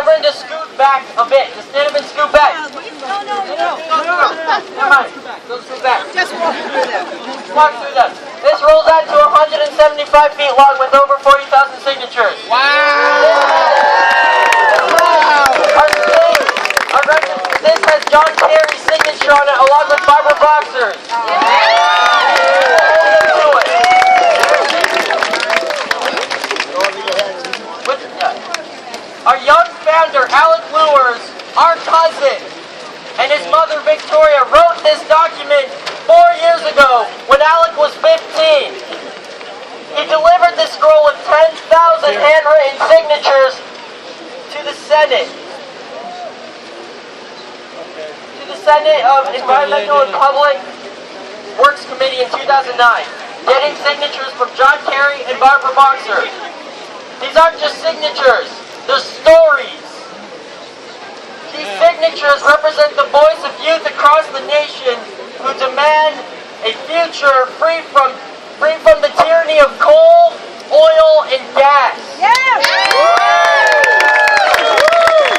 everyone just scoot back a bit. Just stand up and scoot back. No. Never mind. Go scoot back. Just walk through them. Walk through them. This rolls out to 175 feet long with over 40,000 signatures. Wow! This has John Kerry's signature on it, along with Barbara Boxer's. Our young founder, Alec Lewers, our cousin, and his mother, Victoria, wrote this document 4 years ago when Alec was 15. He delivered this scroll with 10,000 handwritten signatures to the Senate. Of Environmental and Public Works Committee in 2009, getting signatures from John Kerry and Barbara Boxer. These aren't just signatures, they're stories. These signatures represent the voice of youth across the nation who demand a future free from the tyranny of coal, oil, and gas.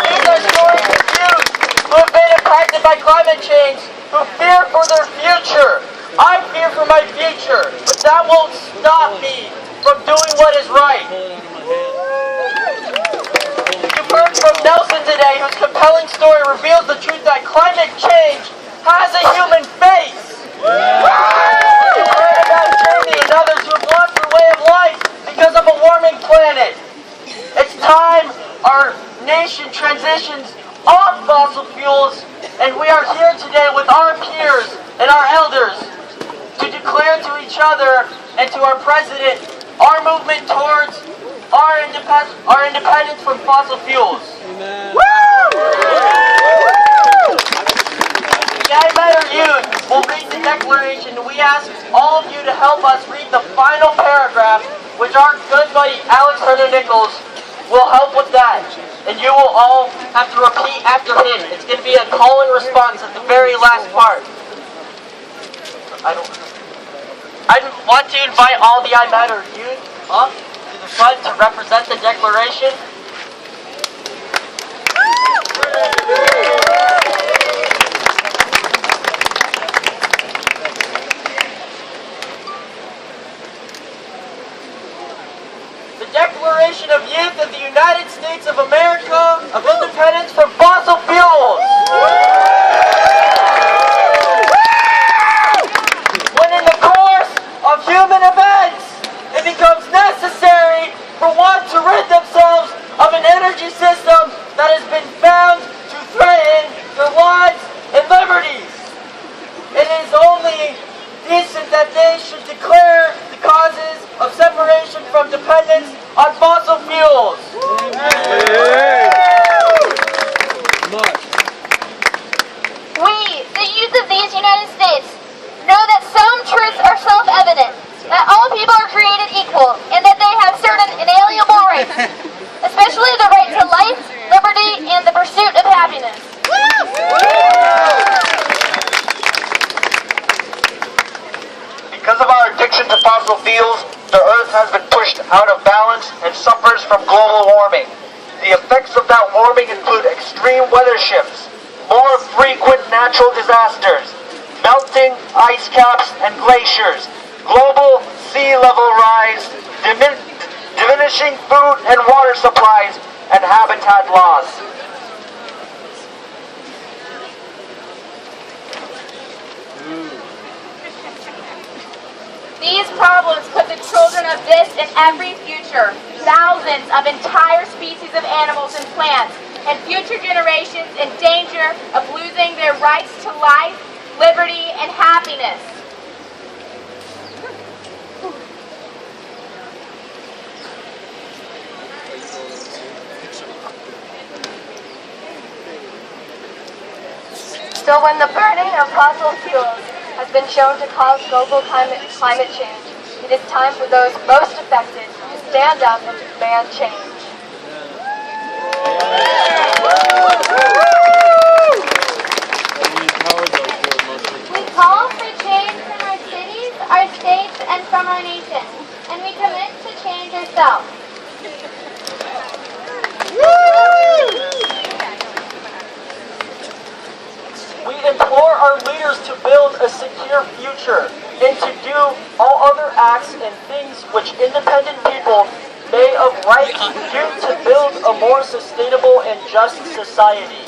These are stories of youth who have been impacted by climate change, who fear for their future. I fear for my future, but that won't stop me from doing what is right. You've heard from Nelson today, whose compelling story reveals the truth that climate change has a human face. You've heard about Jamie and others who have lost their way of life because of a warming planet. It's time our nation transitions off fossil fuels, and we are here today with our peers and our elders to declare to each other and to our president our movement towards our independence from fossil fuels. Amen. The I Better Youth will read the declaration, and we ask all of you to help us read the final paragraph, which our good buddy Alex Herner-Nichols will help with that. And you will all have to repeat after him. It's going to be a call and response at the very last part. I want to invite all the I Matter youth up to the front to represent the declaration. The Declaration of Youth of the United States of America of Independence from Fossil Fuels. When in the course of human events, it becomes necessary for one to rid themselves of an energy system that has been found to threaten their lives and liberties. It is only decent that they should declare the causes of separation from dependence on fossil fuels. We, the youth of these United States, know that some truths are self-evident, that all people are created equal, and that they have certain inalienable rights, especially the right to life, liberty, and the pursuit of happiness. Because of our addiction to fossil fuels, the Earth has been pushed out of balance and suffers from global warming. The effects of that warming include extreme weather shifts, more frequent natural disasters, melting ice caps and glaciers, global sea level rise, diminishing food and water supplies, and habitat loss. These problems put the children of this and every future, thousands of entire species of animals and plants, and future generations in danger of losing their rights to life, liberty, and happiness. So when the burning of fossil fuels has been shown to cause global climate change, it is time for those most affected to stand up and demand change. We call for change from our cities, our states, and from our nation, and we commit to change ourselves. a secure future, and to do all other acts and things which independent people may of right do to build a more sustainable and just society.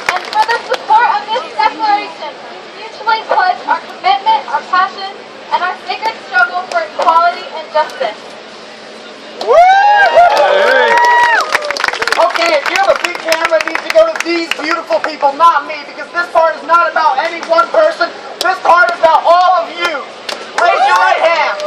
And for the support of this declaration, we mutually pledge our commitment, our passion, and our sacred struggle for equality and justice. Okay, if you have a big camera, it needs to go to these beautiful people, not me, because this part is not about any one person. This part is about all of you. Raise your right hand.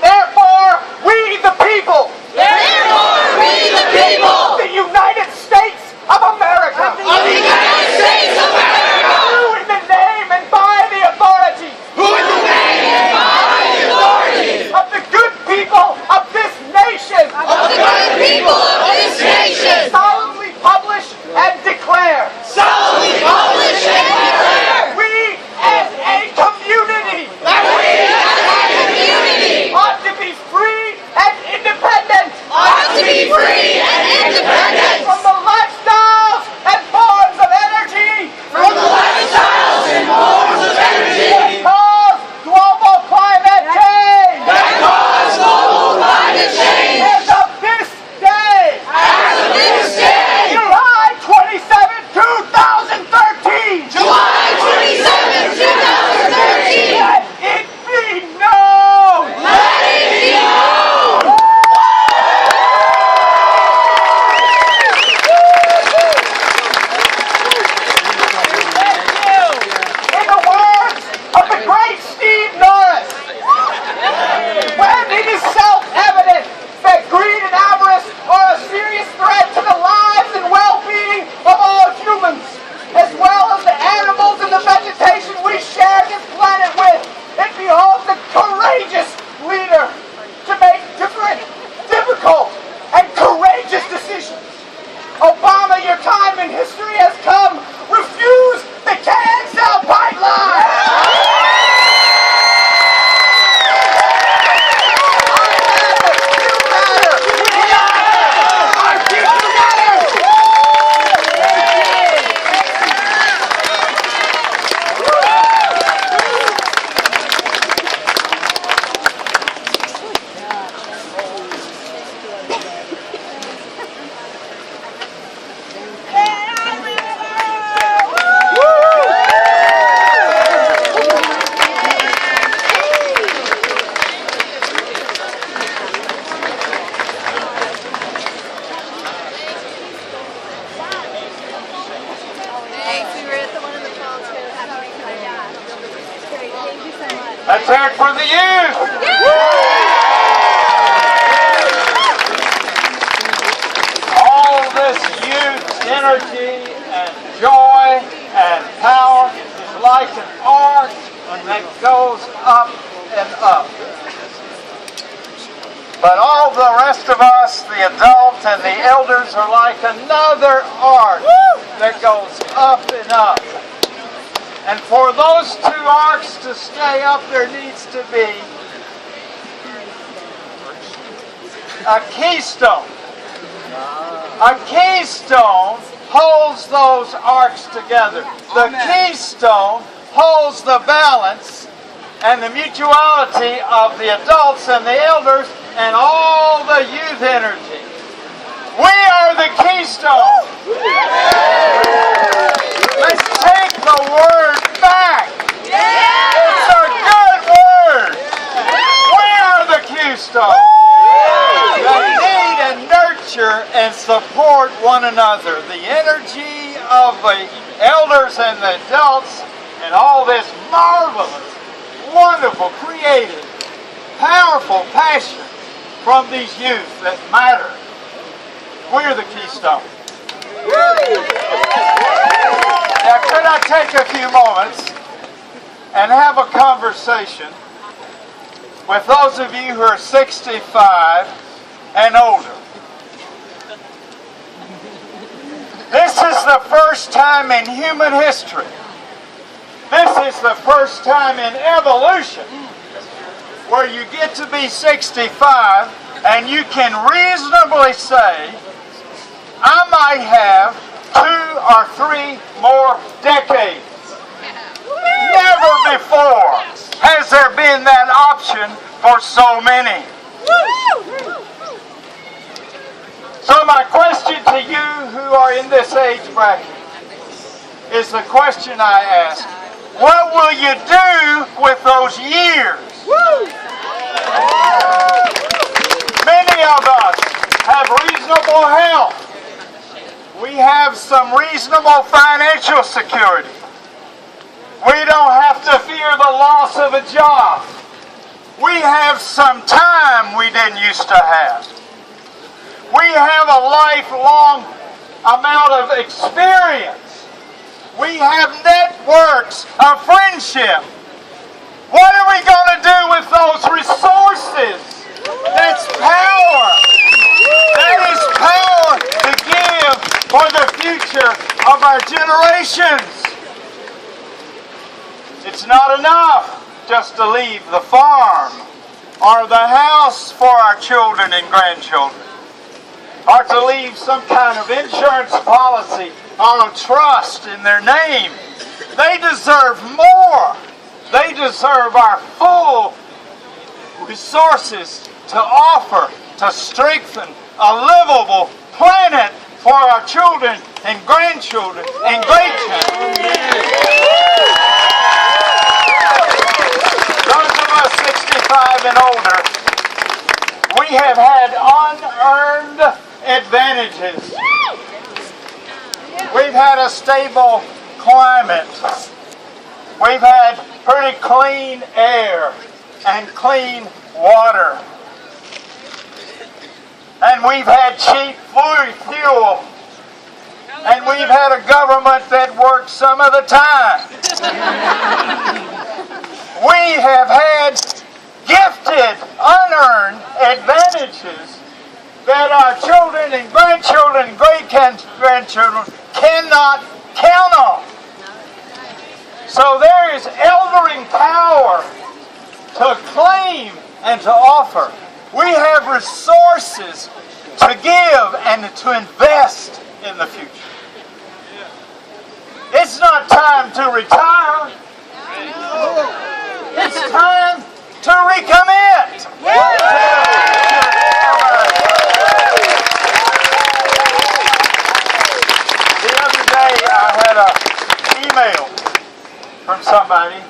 Therefore, we the people. Therefore, we the people The United States of America. of the United States of America, Who in the name and by the authority who in the name and by the authority of the good people of this nation of the good people of this nation solemnly publish and declare. solemnly publish and declare We as a community that we as a community ought to be free and independent ought to be free and independent from the lifestyles and forms of energy from the lifestyles and forms of energy cause global climate change. that cause global climate change. As of this day, As of this day, July 27, 2013, July 27, 2013, let it be known let it be known in the words of the great Steve Norris, when it is self-evident that greed and avarice are a serious threat to the lives and well-being of all humans, as well as the animals and the vegetation we share this planet with, it behoves a courageous leader to make difficult, and courageous decisions. Obama, your time in history has come. Refuse the cancel pipeline! Our future matters! Let's hear it for the youth. All this youth energy and joy and power is like an arc that goes up and up. But all the rest of us, the adults and the elders, are like another arc that goes up and up. And for those two arcs to stay up, there needs to be a keystone. A keystone holds those arcs together. The keystone holds the balance and the mutuality of the adults and the elders and all the youth energy. We are the keystone. Let's take the word back. It's a good word. We are the keystone. That need and nurture and support one another. The energy of the elders and the adults and all this marvelous, wonderful, creative, powerful passion from these youth that matter. We're the keystone. Now, could I take a few moments and have a conversation with those of you who are 65 and older? This is the first time in human history. This is the first time in evolution where you get to be 65 and you can reasonably say I might have 2 or 3 more decades. Never before has there been that option for so many. So my question to you who are in this age bracket is the question I ask. What will you do with those years? Many of us have reasonable health. We have some reasonable financial security. We don't have to fear the loss of a job. We have some time we didn't used to have. We have a lifelong amount of experience. We have networks of friendship. What are we going to do with those resources? That's power. That is power to give for the future of our generations. It's not enough just to leave the farm or the house for our children and grandchildren, or to leave some kind of insurance policy or a trust in their name. They deserve more. They deserve our full resources to offer to strengthen a livable planet for our children and grandchildren and great-grandchildren. Those of us 65 and older, we have had unearned advantages. We've had a stable climate. We've had pretty clean air and clean water. And we've had cheap fuel. And we've had a government that works some of the time. We have had gifted, unearned advantages that our children and grandchildren and great-grandchildren cannot count on. So there is eldering power to claim and to offer. We have resources to give and to invest in the future. It's not time to retire. It's time to recommit. The other day I had an email from somebody,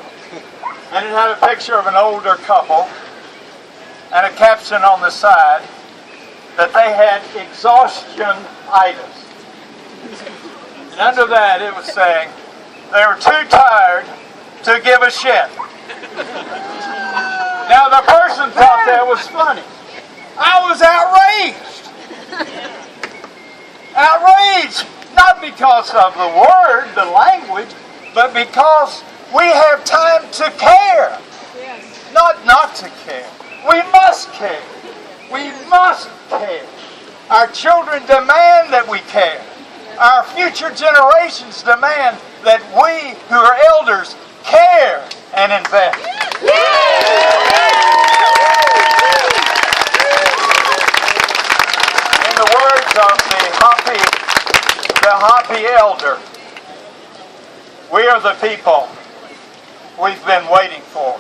and it had a picture of an older couple and a caption on the side that they had exhaustion-itis. And under that it was saying they were too tired to give a shit. Now the person thought that was funny. I was outraged. Outraged, not because of the word, the language, but because we have time to care. Not to care. We must care. We must care. Our children demand that we care. Our future generations demand that we who are elders care and invest. In the words of the Hopi elder, we are the people we've been waiting for.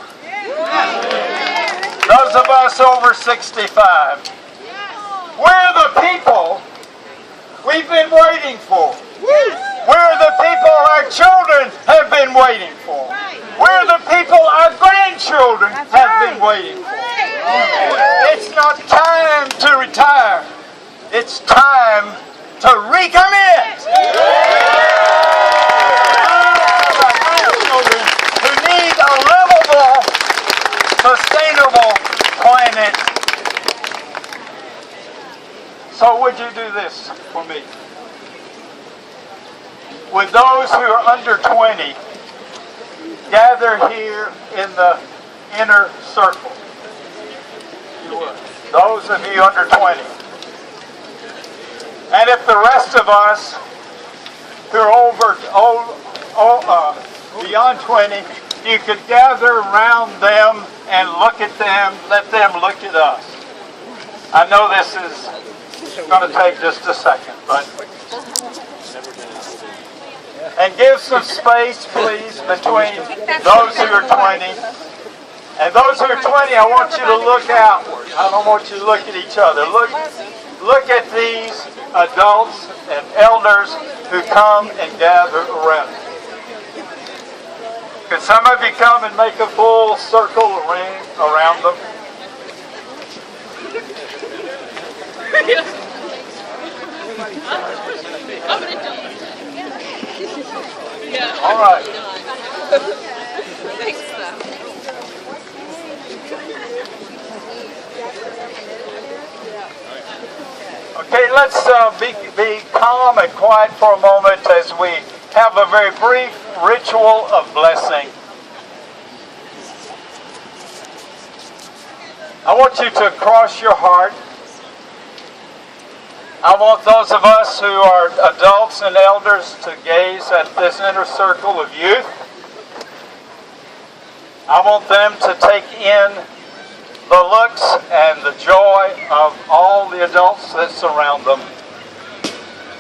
Those of us over 65, we're the people we've been waiting for. We're the people our children have been waiting for. We're the people our grandchildren have been waiting for. It's not time to retire. It's time to recommit. Our grandchildren who need a livable, sustainable planet. So would you do this for me? Would those who are under 20 gather here in the inner circle? You would. Those of you under 20. And if the rest of us who are beyond 20, you could gather around them and look at them, let them look at us. I know this is going to take just a second, but and give some space, please, between those who are 20 and those who are 20. I want you to look outward. I don't want you to look at each other. Look at these adults and elders who come and gather around you. Could some of you come and make a full circle, a ring around them? All right. Okay, let's be calm and quiet for a moment as we have a very brief ritual of blessing. I want you to cross your heart. I want those of us who are adults and elders to gaze at this inner circle of youth. I want them to take in the looks and the joy of all the adults that surround them.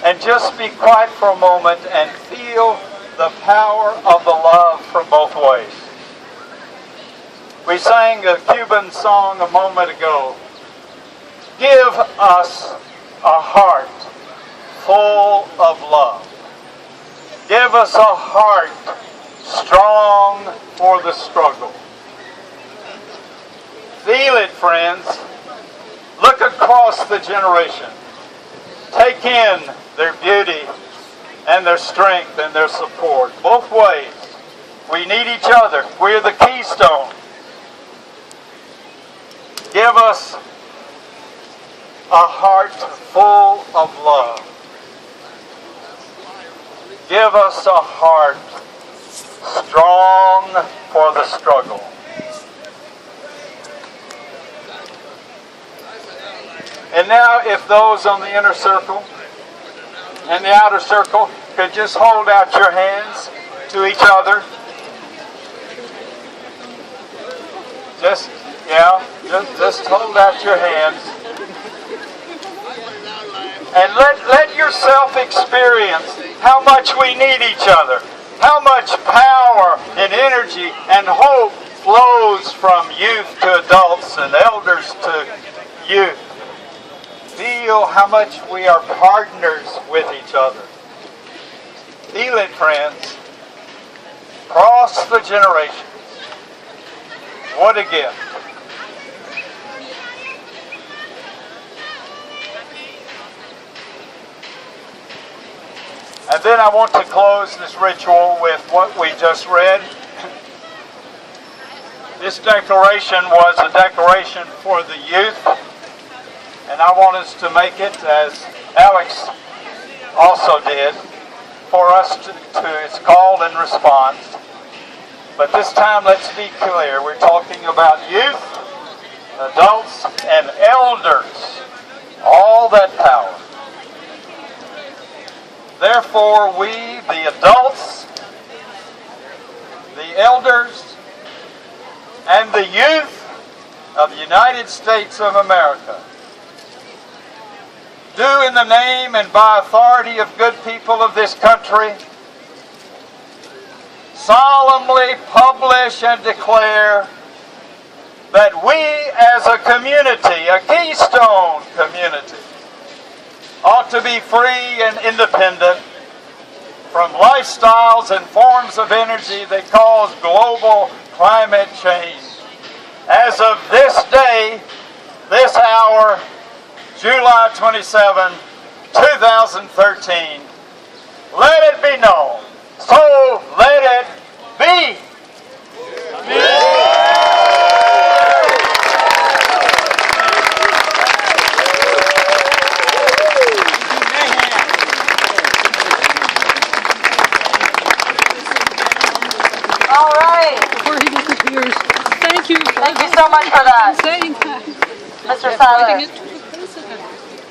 And just be quiet for a moment and feel the power of the love from both ways. We sang a Cuban song a moment ago. Give us a heart full of love. Give us a heart strong for the struggle. Feel it, friends. Look across the generation. Take in their beauty and their strength and their support. Both ways. We need each other. We're the keystone. Give us a heart full of love. Give us a heart strong for the struggle. And now, if those on the inner circle and the outer circle could just hold out your hands to each other. Just hold out your hands. And let yourself experience how much we need each other. How much power and energy and hope flows from youth to adults and elders to youth. Feel how much we are partners with each other. Feel it, friends. Cross the generations. What a gift. And then I want to close this ritual with what we just read. This declaration was a declaration for the youth. And I want us to make it, as Alex also did, for us to it's called and response. But this time, let's be clear. We're talking about youth, adults, and elders. All that power. Therefore, we, the adults, the elders, and the youth of the United States of America, do in the name and by authority of good people of this country solemnly publish and declare that we as a community, a keystone community, ought to be free and independent from lifestyles and forms of energy that cause global climate change. As of this day, this hour, July 27, 2013. Let it be known. So let it be. All right. Before he disappears, thank you. Thank you so much for that, Mr. Siler.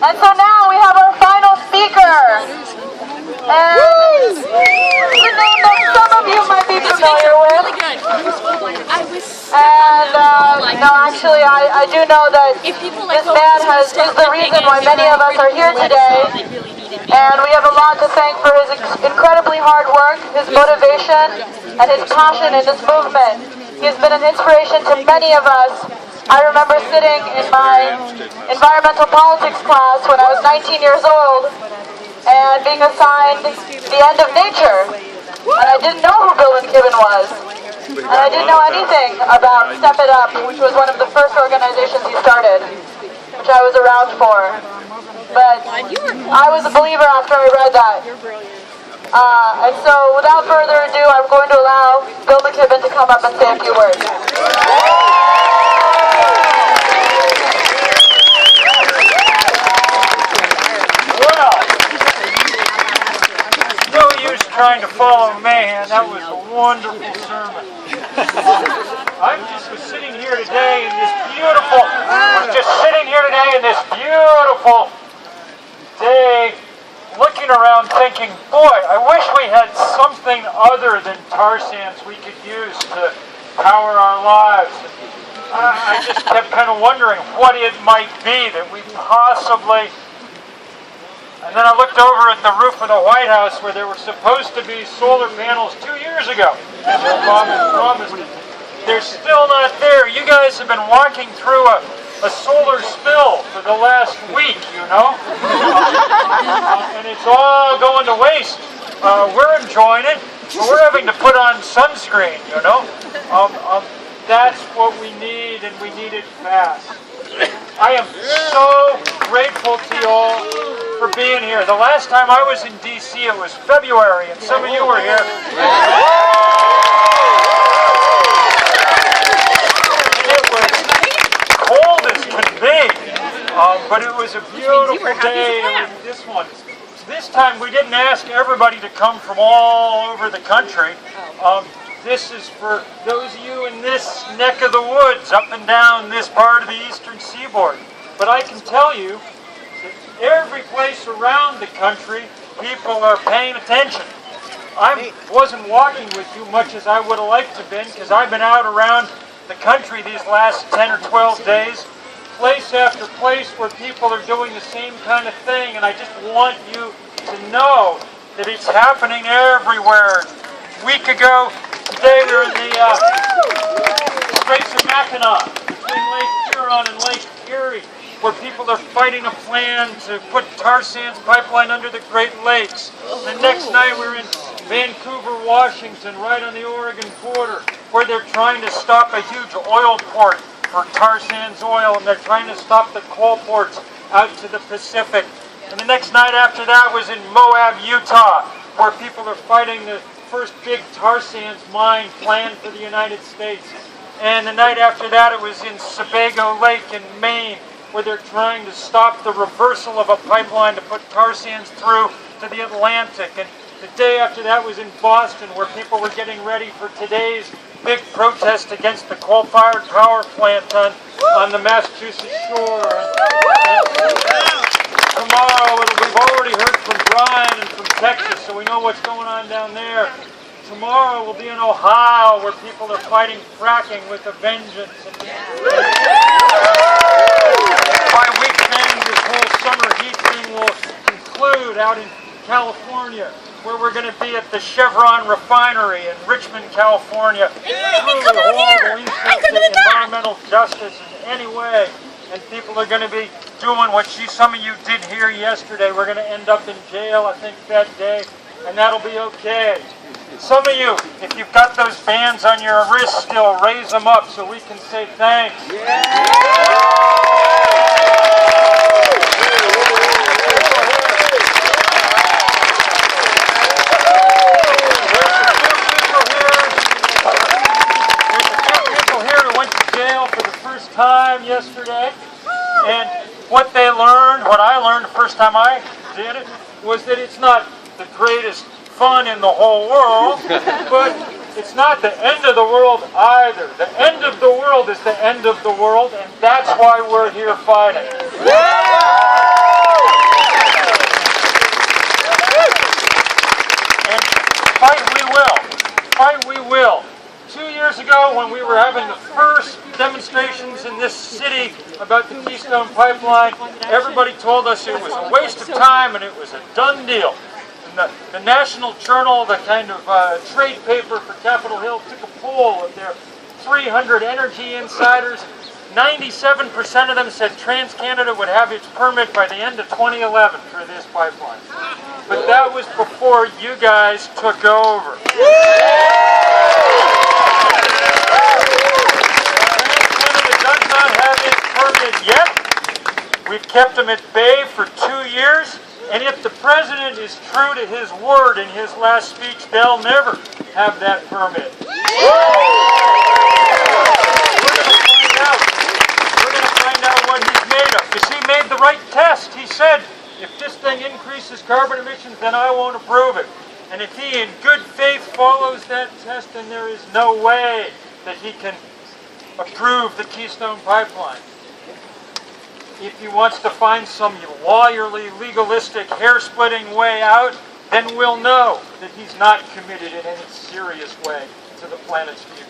And so now we have our final speaker. And the name that some of you might be familiar with. I was And no, actually, I do know that this man is the reason why many of us are here today. And we have a lot to thank for his incredibly hard work, his motivation, and his passion in this movement. He has been an inspiration to many of us. I remember sitting in my environmental politics class when I was 19 years old and being assigned The End of Nature. And I didn't know who Bill McKibben was. And I didn't know anything about Step It Up, which was one of the first organizations he started, which I was around for. But I was a believer after I read that. And so without further ado, I'm going to allow Bill McKibben to come up and say a few words. Well, no use trying to follow man. That was a wonderful sermon. I just was sitting here today in this beautiful day, looking around thinking, boy, I wish we had something other than tar sands we could use to power our lives. I just kept kind of wondering what it might be that we possibly... And then I looked over at the roof of the Whitehouse where there were supposed to be solar panels 2 years ago. As Obama promised it. They're still not there. You guys have been walking through a solar spill for the last week, you know? And it's all going to waste. We're enjoying it, but we're having to put on sunscreen, you know? That's what we need, and we need it fast. I am so grateful to you all for being here. The last time I was in D.C., it was February, and some of you were here. It was cold as can be, but it was a beautiful day. This one. This time we didn't ask everybody to come from all over the country. This is for those of you in this neck of the woods, up and down this part of the eastern seaboard. But I can tell you that every place around the country, people are paying attention. I wasn't walking with you much as I would have liked to have been, because I've been out around the country these last 10 or 12 days, place after place where people are doing the same kind of thing, and I just want you to know that it's happening everywhere. A week ago, today we were in the Straits of Mackinac, between Lake Huron and Lake Erie, where people are fighting a plan to put tar sands pipeline under the Great Lakes. The next night we were in Vancouver, Washington, right on the Oregon border, where they're trying to stop a huge oil port for tar sands oil, and they're trying to stop the coal ports out to the Pacific. And the next night after that was in Moab, Utah, where people are fighting the first big tar sands mine planned for the United States. And the night after that it was in Sebago Lake in Maine, where they're trying to stop the reversal of a pipeline to put tar sands through to the Atlantic. And the day after that was in Boston, where people were getting ready for today's big protest against the coal-fired power plant on the Massachusetts shore. Tomorrow, we've already heard from Brian and from Texas, so we know what's going on down there. Tomorrow we'll be in Ohio, where people are fighting fracking with a vengeance. By weekend, this whole summer heat thing will conclude out in California, where we're going to be at the Chevron refinery in Richmond, California. Truly horrible instance of environmental justice in any way. And people are going to be doing what some of you did here yesterday. We're going to end up in jail, I think, that day, and that'll be okay. Some of you, if you've got those bands on your wrists still, raise them up so we can say thanks. Time yesterday, and what I learned the first time I did it, was that it's not the greatest fun in the whole world, but it's not the end of the world either. The end of the world is the end of the world, and that's why we're here fighting. And fight we will. Fight we will. 2 years ago, ago when we were having the first demonstrations in this city about the Keystone Pipeline, everybody told us it was a waste of time and it was a done deal. And the National Journal, the kind of trade paper for Capitol Hill, took a poll of their 300 energy insiders. 97% of them said TransCanada would have its permit by the end of 2011 for this pipeline. But that was before you guys took over. TransCanada does not have its permit yet. We've kept them at bay for 2 years. And if the president is true to his word in his last speech, they'll never have that permit. What he's made of, because he made the right test. He said, if this thing increases carbon emissions, then I won't approve it. And if he in good faith follows that test, then there is no way that he can approve the Keystone Pipeline. If he wants to find some lawyerly, legalistic, hair-splitting way out, then we'll know that he's not committed in any serious way to the planet's future.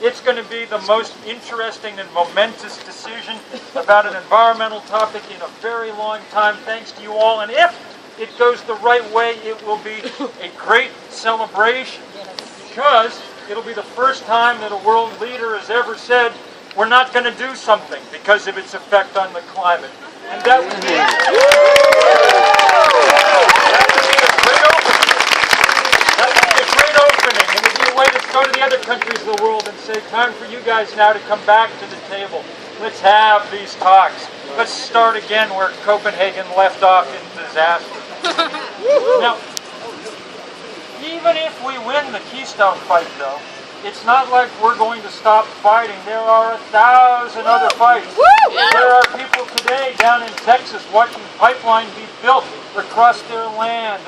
It's going to be the most interesting and momentous decision about an environmental topic in a very long time, thanks to you all. And if it goes the right way, it will be a great celebration, because it'll be the first time that a world leader has ever said, we're not going to do something because of its effect on the climate. And that would be a great opening. It would be a way to go to the other countries of the world and say, time for you guys now to come back to the table. Let's have these talks. Let's start again where Copenhagen left off in disaster. Now, even if we win the Keystone fight, though, it's not like we're going to stop fighting. There are 1,000 other fights. There are people today down in Texas watching pipeline be built across their land.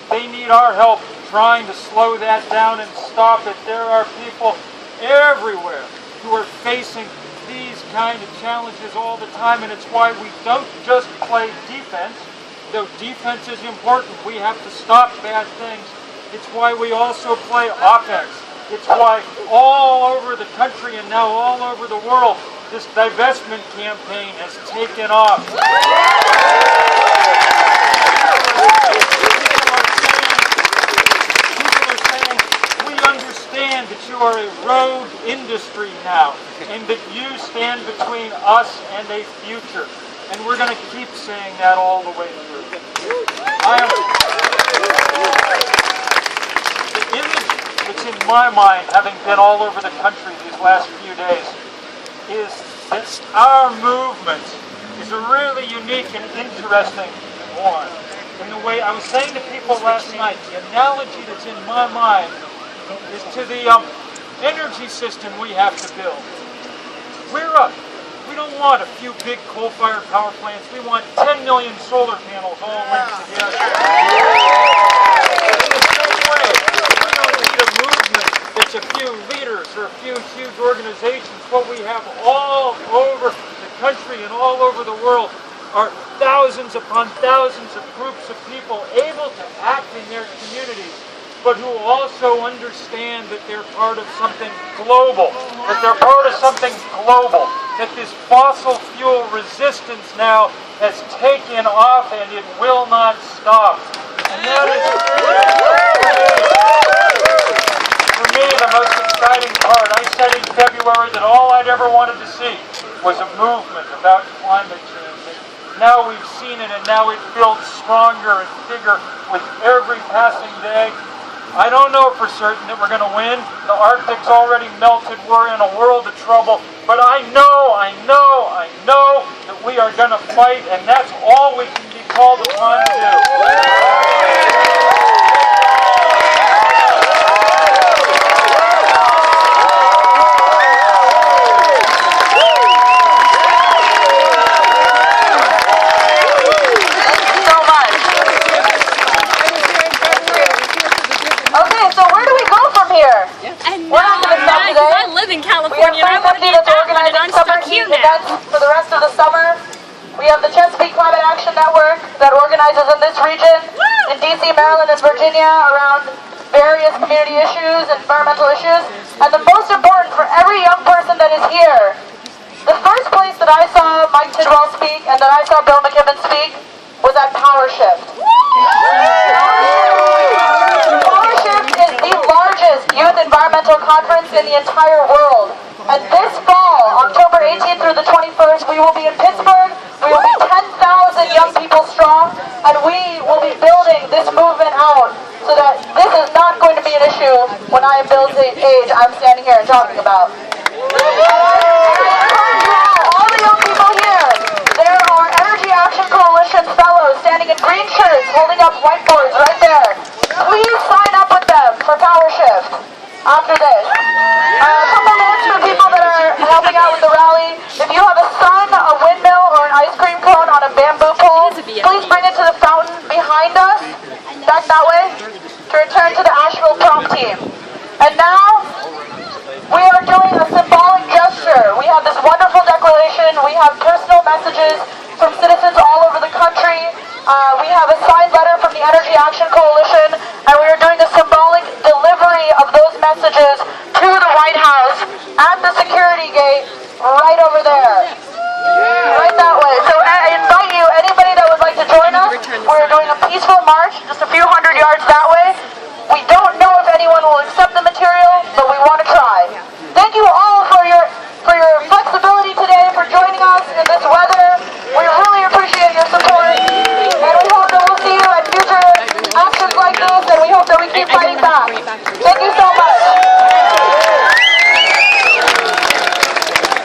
They need our help trying to slow that down and stop it. There are people everywhere who are facing these kind of challenges all the time, and it's why we don't just play defense. Though defense is important, we have to stop bad things. It's why we also play offense. It's why all over the country and now all over the world, this divestment campaign has taken off. People are saying, we understand that you are a rogue industry now, and that you stand between us and a future. And we're going to keep saying that all the way through. The image that's in my mind, having been all over the country these last few days, is that our movement is a really unique and interesting one. In the way I was saying to people last night, the analogy that's in my mind is to the energy system we have to build. We don't want a few big coal-fired power plants. We want 10 million solar panels all linked together. In the same way, we don't need a movement that's a few leaders or a few huge organizations. What we have all over the country and all over the world are thousands upon thousands of groups of people able to act in their communities, but who also understand that they're part of something global, that this fossil fuel resistance now has taken off and it will not stop. And that is, for me, the most exciting part. I said in February that all I'd ever wanted to see was a movement about climate change. And now we've seen it, and now it builds stronger and bigger with every passing day. I don't know for certain that we're going to win. The Arctic's already melted. We're in a world of trouble. But I know that we are going to fight, and that's all we can be called upon to do. I live in California and I want to be in Portland and I'm stuck here now. For the rest of the summer, we have the Chesapeake Climate Action Network that organizes in this region, in DC, Maryland, and Virginia around various community issues, environmental issues, and the most important for everyone here. The first place that I saw Mike Tidwell speak and that I saw Bill McKibben speak was at Power Shift. Power Shift is the largest youth environmental conference in the entire world. And this fall, October 18th through the 21st, we will be in Pittsburgh. We will be 10,000 young people strong, and we will be building this movement out so that this is not going to be an issue when I am Bill's age I'm standing here and talking about. All the young people here, there are Energy Action Coalition fellows standing in green shirts holding up whiteboards right there. Please sign up with them for Power Shift after this. A couple minutes for people that are helping out with the rally. If you have a sun, a windmill, or an ice cream cone on a bamboo pole, please bring it to the fountain behind us, back that way, to return to the Asheville prom team.